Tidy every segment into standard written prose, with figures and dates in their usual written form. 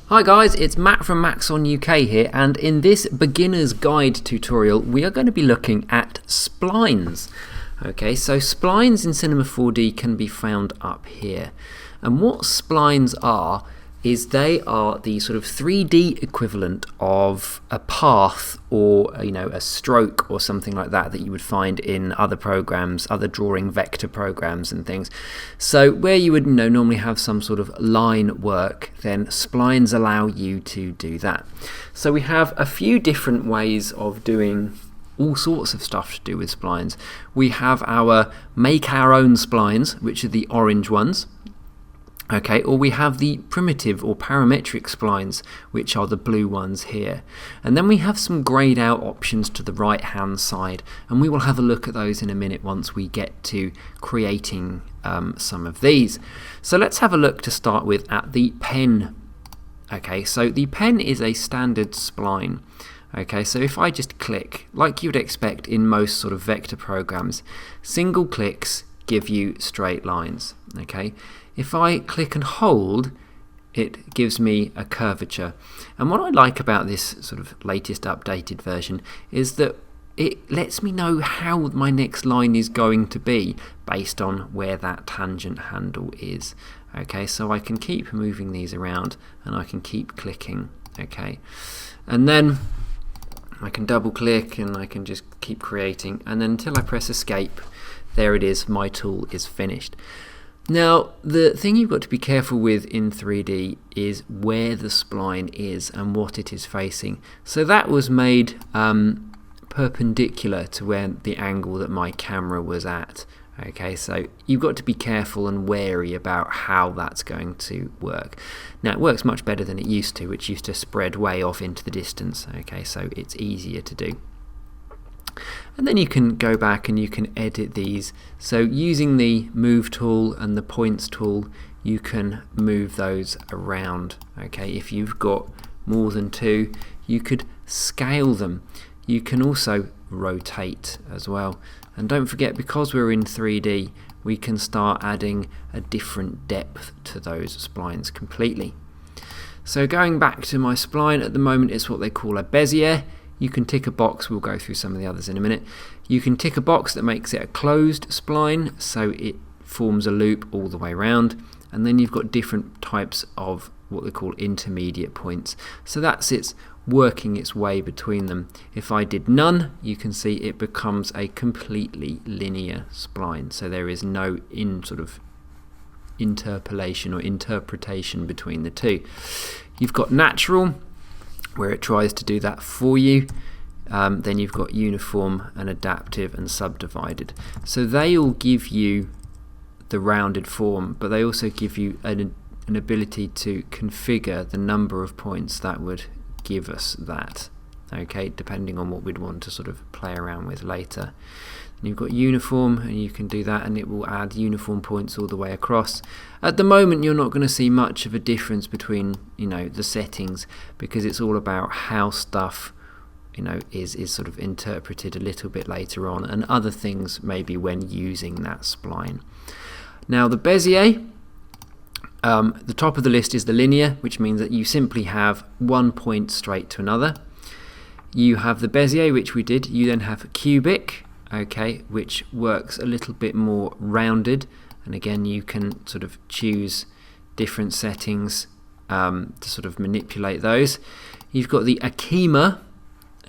Hi guys, it's Matt from Maxon UK here, and in this beginner's guide tutorial we are going to be looking at splines. Okay, so splines in Cinema 4D can be found up here, and what splines are is they are the sort of 3D equivalent of a path or a stroke or something like that that you would find in other programs, other drawing vector programs and things. So where you would normally have some sort of line work, then splines allow you to do that. So we have a few different ways of doing all sorts of stuff to do with splines. We have our make our own splines, which are the orange ones. Okay, or we have the primitive or parametric splines, which are the blue ones here. And then we have some grayed out options to the right hand side, and we will have a look at those in a minute once we get to creating some of these. So let's have a look to start with at the pen. Okay, so the pen is a standard spline. Okay, so if I just click, like you'd expect in most sort of vector programs, single clicks give you straight lines. Okay, if I click and hold, it gives me a curvature. And what I like about this sort of latest updated version is that it lets me know how my next line is going to be based on where that tangent handle is. Okay, so I can keep moving these around and I can keep clicking. Okay, and then I can double click and I can just keep creating, and then until I press escape, there it is, my tool is finished. Now, the thing you've got to be careful with in 3D is where the spline is and what it is facing. So that was made perpendicular to where the angle that my camera was at. Okay, so you've got to be careful and wary about how that's going to work. Now, it works much better than it used to, which used to spread way off into the distance. Okay, so it's easier to do. And then you can go back and you can edit these. So using the move tool and the points tool, you can move those around. Okay, if you've got more than two, you could scale them. You can also rotate as well. And don't forget, because we're in 3D, we can start adding a different depth to those splines completely. So going back to my spline, at the moment it's what they call a Bezier. You can tick a box, we'll go through some of the others in a minute. You can tick a box that makes it a closed spline, so it forms a loop all the way around. And then you've got different types of what they call intermediate points. So that's it's working its way between them. If I did none, you can see it becomes a completely linear spline. So there is no sort of interpolation or interpretation between the two. You've got natural, where it tries to do that for you. Then you've got uniform and adaptive and subdivided. So they all give you the rounded form, but they also give you an ability to configure the number of points that would give us that. Okay, depending on what we'd want to sort of play around with later. And you've got uniform, and you can do that, and it will add uniform points all the way across. At the moment, you're not going to see much of a difference between the settings, because it's all about how stuff is sort of interpreted a little bit later on, and other things maybe when using that spline. Now the Bezier, the top of the list is the linear, which means that you simply have one point straight to another. You have the Bezier, which we did. You then have cubic, okay, which works a little bit more rounded, and again you can sort of choose different settings to sort of manipulate those. You've got the Akima,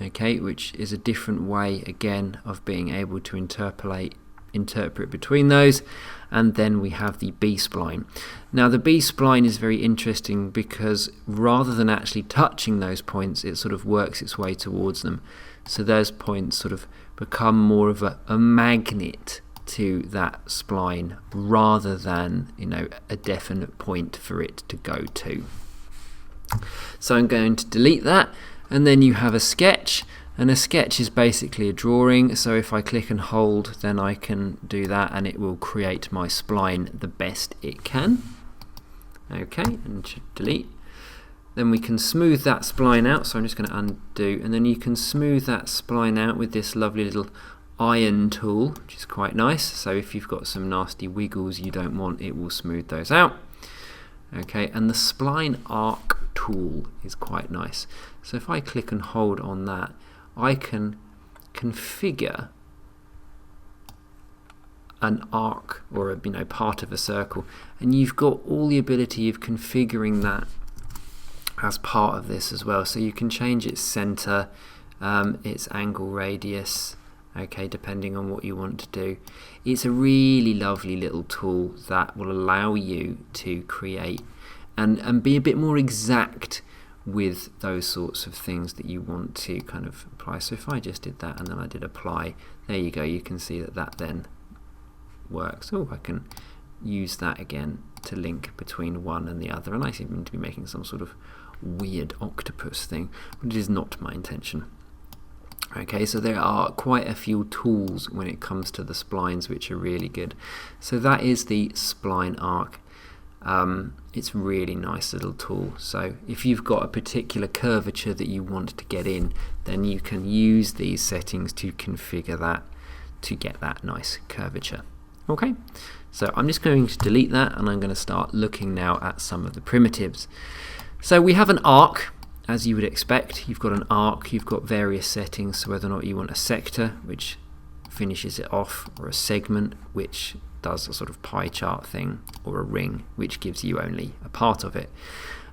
okay, which is a different way again of being able to interpret between those. And then we have the B-spline. Now the B-spline is very interesting because rather than actually touching those points, it sort of works its way towards them. So those points sort of become more of a magnet to that spline rather than a definite point for it to go to. So I'm going to delete that, and then you have a sketch. And a sketch is basically a drawing, so if I click and hold, then I can do that and it will create my spline the best it can. Okay, and delete. Then we can smooth that spline out, so I'm just going to undo, and then you can smooth that spline out with this lovely little iron tool, which is quite nice. So if you've got some nasty wiggles you don't want, it will smooth those out. Okay, and the spline arc tool is quite nice. So if I click and hold on that, I can configure an arc, or a part of a circle, and you've got all the ability of configuring that as part of this as well. So you can change its center, its angle radius, okay, depending on what you want to do. It's a really lovely little tool that will allow you to create and be a bit more exact with those sorts of things that you want to kind of apply. So if I just did that and then I did apply, there you go, you can see that that then works. Oh, I can use that again to link between one and the other, and I seem to be making some sort of weird octopus thing, but it is not my intention. Okay, so there are quite a few tools when it comes to the splines which are really good. So that is the spline arc. It's a really nice little tool. So if you've got a particular curvature that you want to get in, then you can use these settings to configure that to get that nice curvature. Okay, so I'm just going to delete that, and I'm going to start looking now at some of the primitives. So we have an arc, as you would expect. You've got an arc, you've got various settings, so whether or not you want a sector, which finishes it off, or a segment, which does a sort of pie chart thing, or a ring, which gives you only a part of it.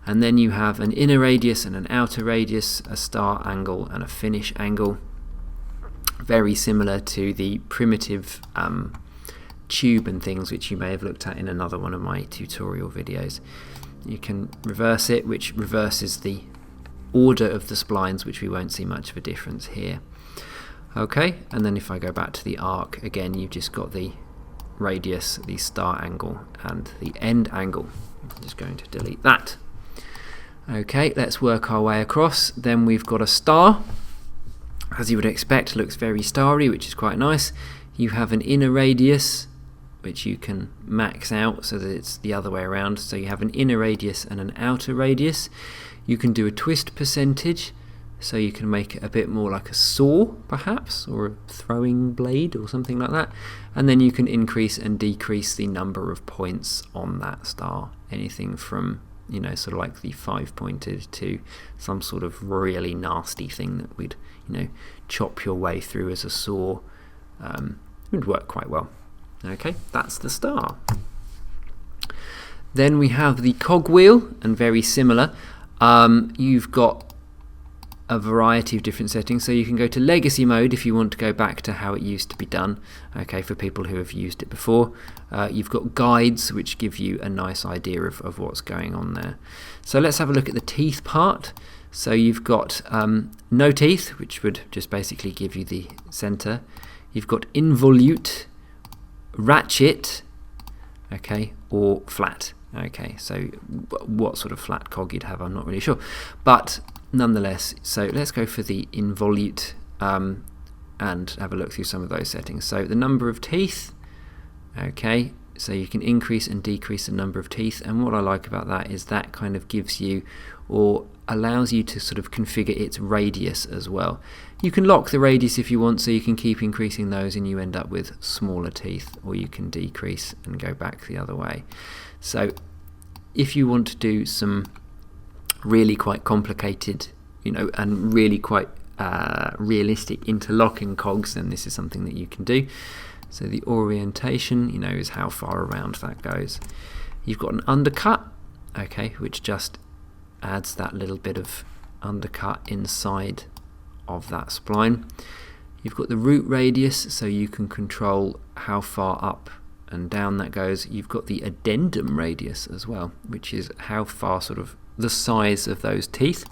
And then you have an inner radius and an outer radius, a start angle and a finish angle. Very similar to the primitive tube and things which you may have looked at in another one of my tutorial videos. You can reverse it, which reverses the order of the splines, which we won't see much of a difference here. Okay, and then if I go back to the arc, again you've just got the radius, the start angle and the end angle. I'm just going to delete that. Okay, let's work our way across. Then we've got a star. As you would expect, looks very starry, which is quite nice. You have an inner radius, which you can max out so that it's the other way around. So you have an inner radius and an outer radius. You can do a twist percentage, so you can make it a bit more like a saw perhaps, or a throwing blade or something like that. And then you can increase and decrease the number of points on that star, anything from sort of like the 5-pointed to some sort of really nasty thing that would chop your way through as a saw. Would work quite well. Okay, that's the star. Then we have the cogwheel, and very similar. You've got a variety of different settings, so you can go to legacy mode if you want to go back to how it used to be done, okay, for people who have used it before. You've got guides which give you a nice idea of what's going on there. So let's have a look at the teeth part. So you've got no teeth, which would just basically give you the center. You've got involute, ratchet, okay, or flat. Okay, so what sort of flat cog you'd have, I'm not really sure, but nonetheless, so let's go for the involute and have a look through some of those settings. So the number of teeth, okay, so you can increase and decrease the number of teeth, and what I like about that is that kind of gives you, or allows you to sort of configure its radius as well. You can lock the radius if you want, so you can keep increasing those and you end up with smaller teeth, or you can decrease and go back the other way. So if you want to do some really quite complicated, and really quite realistic interlocking cogs, then this is something that you can do. So the orientation, is how far around that goes. You've got an undercut, okay, which just adds that little bit of undercut inside of that spline. You've got the root radius, so you can control how far up and down that goes. You've got the addendum radius as well, which is how far, sort of the size of those teeth.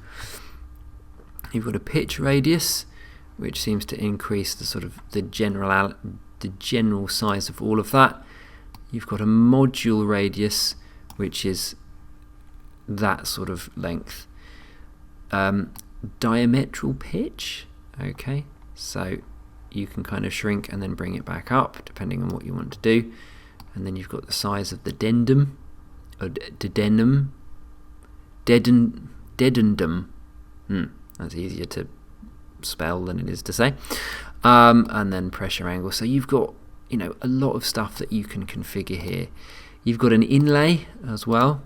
You've got a pitch radius, which seems to increase the sort of the general size of all of that. You've got a module radius, which is that sort of length. Diametral pitch, okay, so you can kind of shrink and then bring it back up depending on what you want to do. And then you've got the size of the dedendum, or dedendum. That's easier to spell than it is to say. and then pressure angle. So you've got, you know, a lot of stuff that you can configure here. You've got an inlay as well.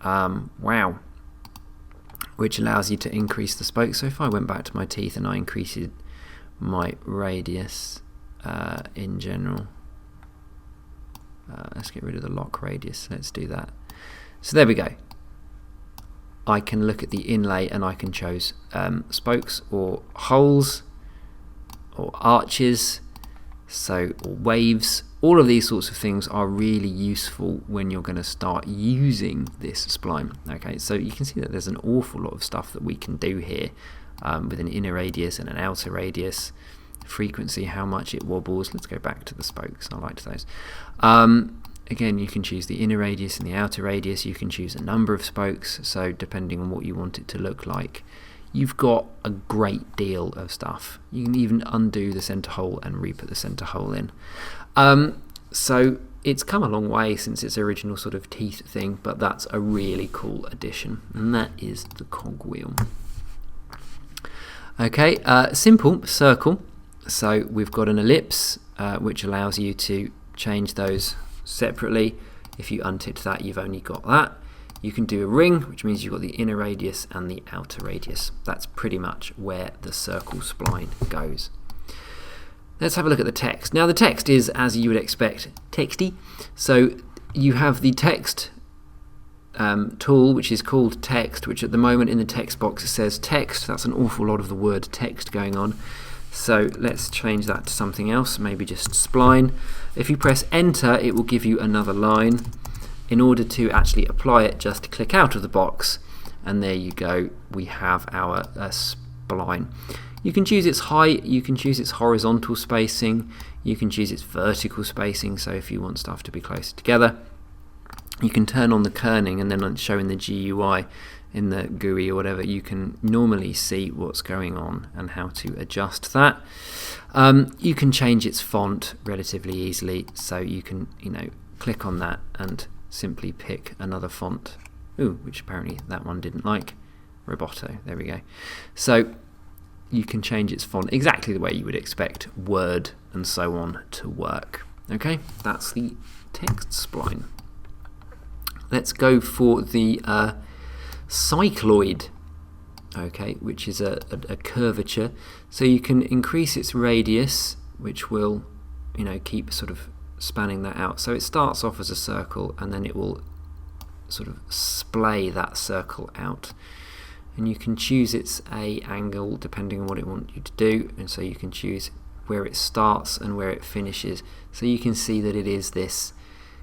Wow. Which allows you to increase the spoke. So if I went back to my teeth and I increased my radius in general, let's get rid of the lock radius. Let's do that. So there we go. I can look at the inlay and I can choose spokes or holes or arches, or waves. All of these sorts of things are really useful when you're going to start using this spline. Okay, so you can see that there's an awful lot of stuff that we can do here with an inner radius and an outer radius, frequency, how much it wobbles. Let's go back to the spokes. I liked those. Again, you can choose the inner radius and the outer radius. You can choose a number of spokes, so depending on what you want it to look like. You've got a great deal of stuff. You can even undo the center hole and re-put the center hole in. So it's come a long way since its original sort of teeth thing, but that's a really cool addition, and that is the cogwheel. Okay, simple circle. So we've got an ellipse, which allows you to change those separately. If you untick that, you've only got that. You can do a ring, which means you've got the inner radius and the outer radius. That's pretty much where the circle spline goes. Let's have a look at the text. Now the text is, as you would expect, texty. So you have the text tool, which is called text, which at the moment in the text box it says text. That's an awful lot of the word text going on. So let's change that to something else, maybe just spline. If you press enter, it will give you another line. In order to actually apply it, just click out of the box, and there you go, we have our spline. You can choose its height, you can choose its horizontal spacing, you can choose its vertical spacing, so if you want stuff to be closer together. You can turn on the kerning, and then on showing the GUI in the GUI or whatever, you can normally see what's going on and how to adjust that. You can change its font relatively easily, so you can, click on that and simply pick another font, which apparently that one didn't like, Roboto, there we go. So you can change its font exactly the way you would expect Word and so on to work. Okay, that's the text spline. Let's go for the cycloid, okay, which is a curvature. So you can increase its radius, which will, keep sort of spanning that out. So it starts off as a circle, and then it will sort of splay that circle out. And you can choose its A angle depending on what it wants you to do, and so you can choose where it starts and where it finishes. So you can see that it is this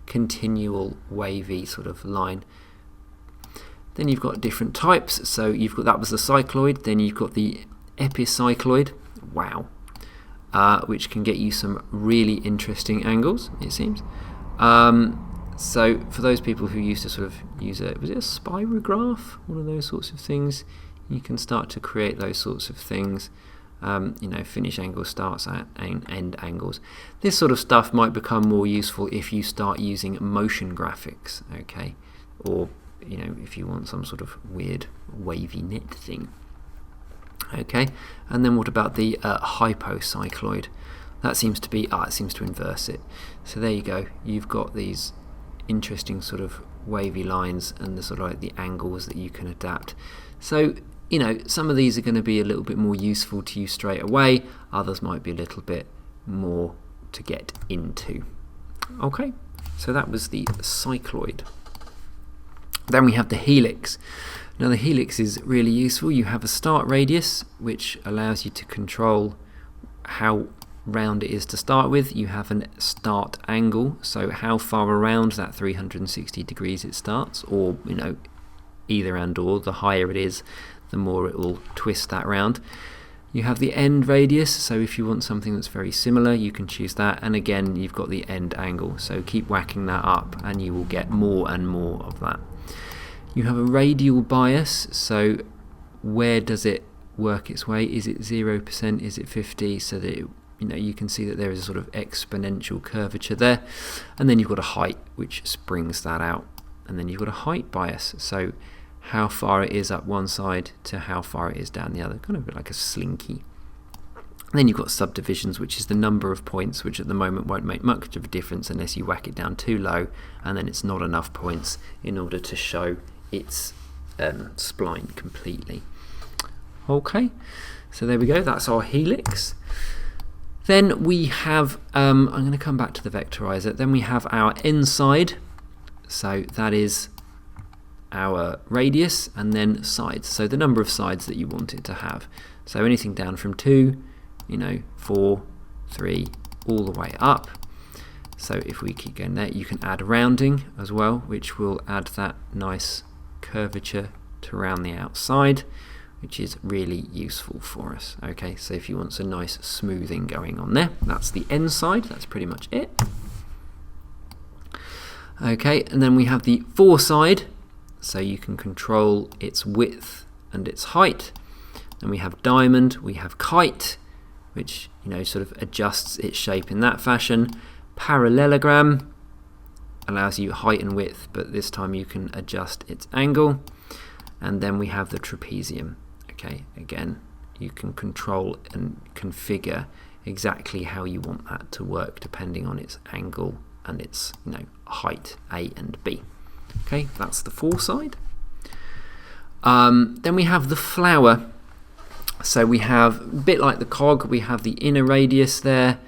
continual wavy sort of line. Then you've got different types. So you've got, that was the cycloid. Then you've got the epicycloid. Wow. Which can get you some really interesting angles, it seems. So for those people who used to sort of use was it a spirograph? One of those sorts of things. You can start to create those sorts of things. Finish angle starts at end angles. This sort of stuff might become more useful if you start using motion graphics, okay? Or, if you want some sort of weird wavy net thing. Okay, and then what about the hypocycloid? That seems to be, it seems to inverse it. So there you go, you've got these interesting sort of wavy lines and the sort of like the angles that you can adapt. So, some of these are going to be a little bit more useful to you straight away, others might be a little bit more to get into. Okay, so that was the cycloid. Then we have the helix. Now the helix is really useful. You have a start radius, which allows you to control how round it is to start with. You have a start angle, so how far around that 360 degrees it starts, or either and or. The higher it is, the more it will twist that round. You have the end radius, so if you want something that's very similar, you can choose that. And again, you've got the end angle, so keep whacking that up and you will get more and more of that. You have a radial bias, so where does it work its way? Is it 0%? Is it 50? So that you can see that there is a sort of exponential curvature there. And then you've got a height, which springs that out. And then you've got a height bias, so how far it is up one side to how far it is down the other, kind of a bit like a slinky. And then you've got subdivisions, which is the number of points, which at the moment won't make much of a difference unless you whack it down too low, and then it's not enough points in order to show its spline completely. Okay, so there we go, that's our helix. Then we have, I'm going to come back to the vectorizer, then we have our n side, so that is our radius, and then sides, so the number of sides that you want it to have. So anything down from 2, 4, 3, all the way up. So if we keep going there, you can add rounding as well, which will add that nice curvature to around the outside, which is really useful for us. Okay, so if you want some nice smoothing going on there, that's the n side, that's pretty much it. Okay, and then we have the 4 side, so you can control its width and its height. And we have diamond, we have kite, which sort of adjusts its shape in that fashion. Parallelogram allows you height and width, but this time you can adjust its angle. And then we have the trapezium. Okay, again, you can control and configure exactly how you want that to work depending on its angle and its height, A and B. Okay, that's the 4 side. Then we have the flower. So we have, a bit like the cog, we have the inner radius there,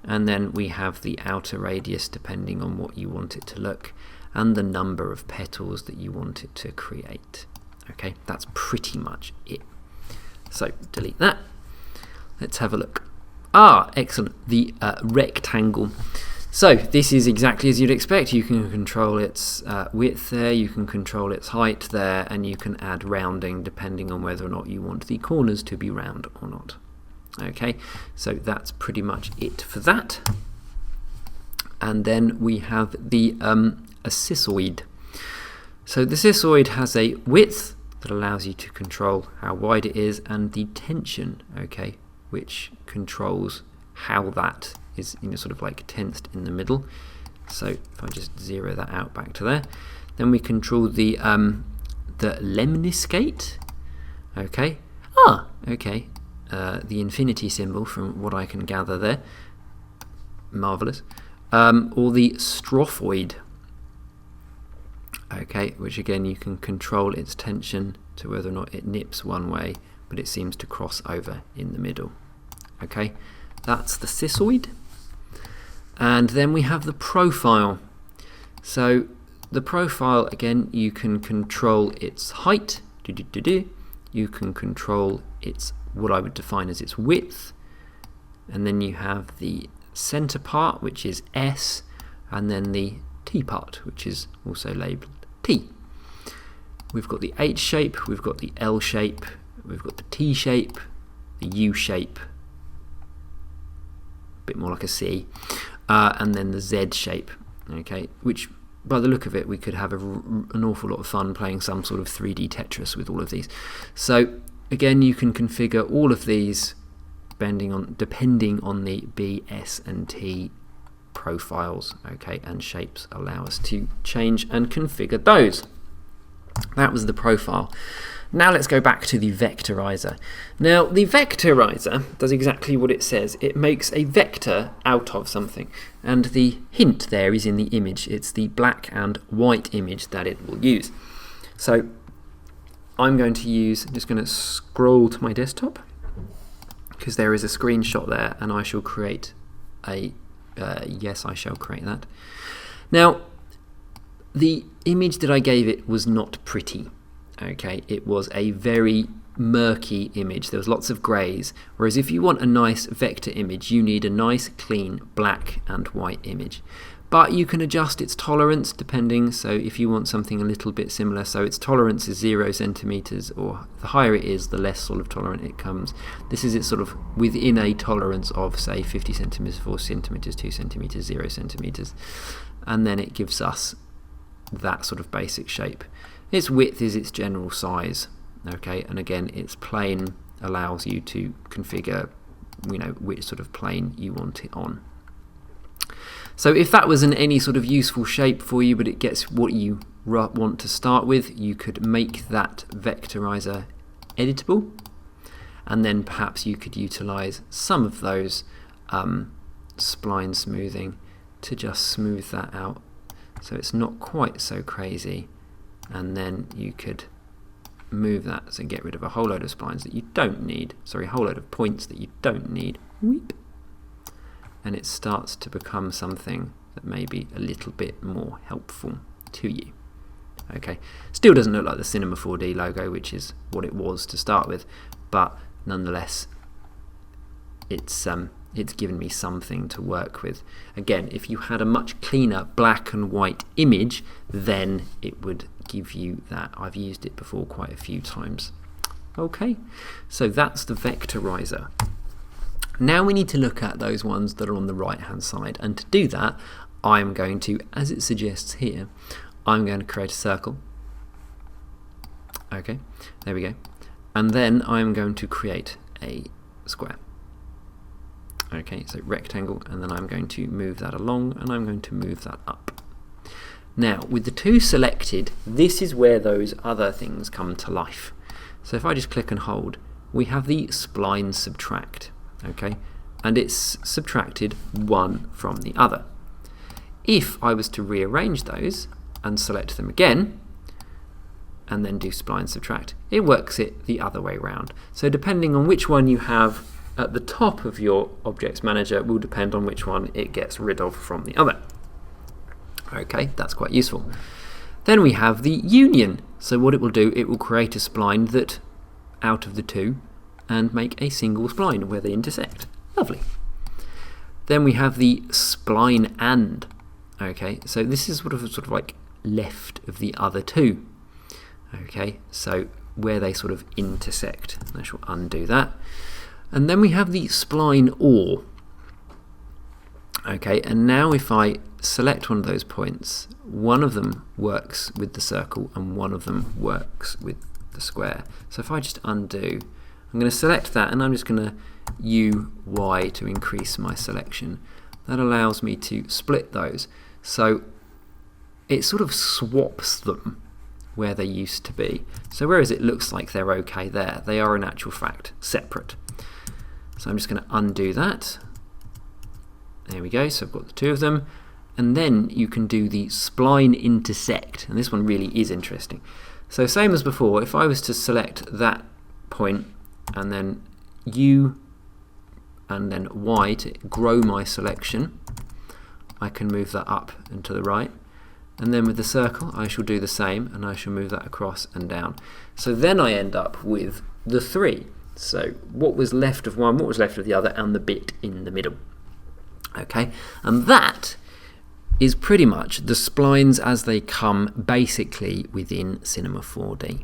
and then we have the outer radius depending on what you want it to look, and the number of petals that you want it to create. Okay, that's pretty much it. So delete that. Let's have a look. Excellent, the rectangle. So this is exactly as you'd expect. You can control its width there, you can control its height there, and you can add rounding depending on whether or not you want the corners to be round or not. Okay, so that's pretty much it for that. And then we have the a cissoid. So the cissoid has a width that allows you to control how wide it is, and the tension, okay, which controls how that is sort of like tensed in the middle. So if I just zero that out back to there, then we control the lemniscate. Okay. Okay. The infinity symbol from what I can gather there. Marvelous. Or the strophoid. Okay, which again you can control its tension to whether or not it nips one way, but it seems to cross over in the middle. Okay, that's the cissoid. And then we have the profile. So the profile, again, you can control its height. You can control its, what I would define as its width. And then you have the center part, which is S, and then the T part, which is also labeled T. We've got the H shape, we've got the L shape, we've got the T shape, the U shape, a bit more like a C, and then the Z shape, okay, which by the look of it we could have an awful lot of fun playing some sort of 3D Tetris with all of these. So again, you can configure all of these depending on the B, S and T profiles, okay, and shapes allow us to change and configure those. That was the profile. Now let's go back to the vectorizer. Now the vectorizer does exactly what it says. It makes a vector out of something, and the hint there is in the image. It's the black and white image that it will use. So I'm just going to scroll to my desktop because there is a screenshot there, and I shall create a yes, I shall create that. Now the image that I gave it was not pretty. Okay, it was a very murky image. There was lots of greys, whereas if you want a nice vector image, you need a nice clean black and white image. But you can adjust its tolerance depending, so if you want something a little bit similar, so its tolerance is 0 centimeters, or the higher it is, the less sort of tolerant it comes. This is it sort of within a tolerance of, say, 50 centimeters, 4 centimeters, 2 centimeters, 0 centimeters, and then it gives us that sort of basic shape. Its width is its general size, okay, and again its plane allows you to configure, which sort of plane you want it on. So if that wasn't any sort of useful shape for you, but it gets what you want to start with, you could make that vectorizer editable, and then perhaps you could utilize some of those spline smoothing to just smooth that out so it's not quite so crazy, and then you could move that, so get rid of a whole load of splines that you don't need, sorry, a whole load of points that you don't need, Weep. And it starts to become something that may be a little bit more helpful to you. Okay, still doesn't look like the Cinema 4D logo, which is what it was to start with, but nonetheless it's given me something to work with. Again, if you had a much cleaner black and white image, then it would give you that. I've used it before quite a few times. Okay, so that's the vectorizer. Now we need to look at those ones that are on the right hand side, and to do that I'm going to, as it suggests here, I'm going to create a circle. Okay, there we go. And then I'm going to create a square. Okay, so rectangle, and then I'm going to move that along, and I'm going to move that up. Now, with the two selected, this is where those other things come to life. So if I just click and hold, we have the spline subtract, okay, and it's subtracted one from the other. If I was to rearrange those and select them again, and then do spline subtract, it works it the other way around. So depending on which one you have at the top of your Objects Manager will depend on which one it gets rid of from the other. Okay, that's quite useful. Then we have the union. So what it will do, it will create a spline that out of the two and make a single spline where they intersect. Lovely. Then we have the spline and. Okay, so this is sort of like left of the other two. Okay, so where they sort of intersect. I shall undo that. And then we have the spline or. Okay, and now if I select one of those points, one of them works with the circle and one of them works with the square. So if I just undo, I'm going to select that, and I'm just going to UY to increase my selection. That allows me to split those. So it sort of swaps them where they used to be. So whereas it looks like they're okay there, they are in actual fact separate. So I'm just going to undo that. There we go, so I've got the two of them. And then you can do the spline intersect, and this one really is interesting. So same as before, if I was to select that point and then U and then Y to grow my selection, I can move that up and to the right. And then with the circle I shall do the same, and I shall move that across and down. So then I end up with the three. So what was left of one, what was left of the other, and the bit in the middle. Okay, and that is pretty much the splines as they come basically within Cinema 4D.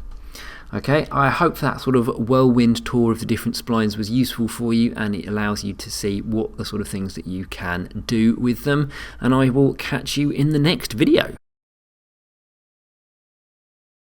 Okay, I hope that sort of whirlwind tour of the different splines was useful for you, and it allows you to see what the sort of things that you can do with them, and I will catch you in the next video.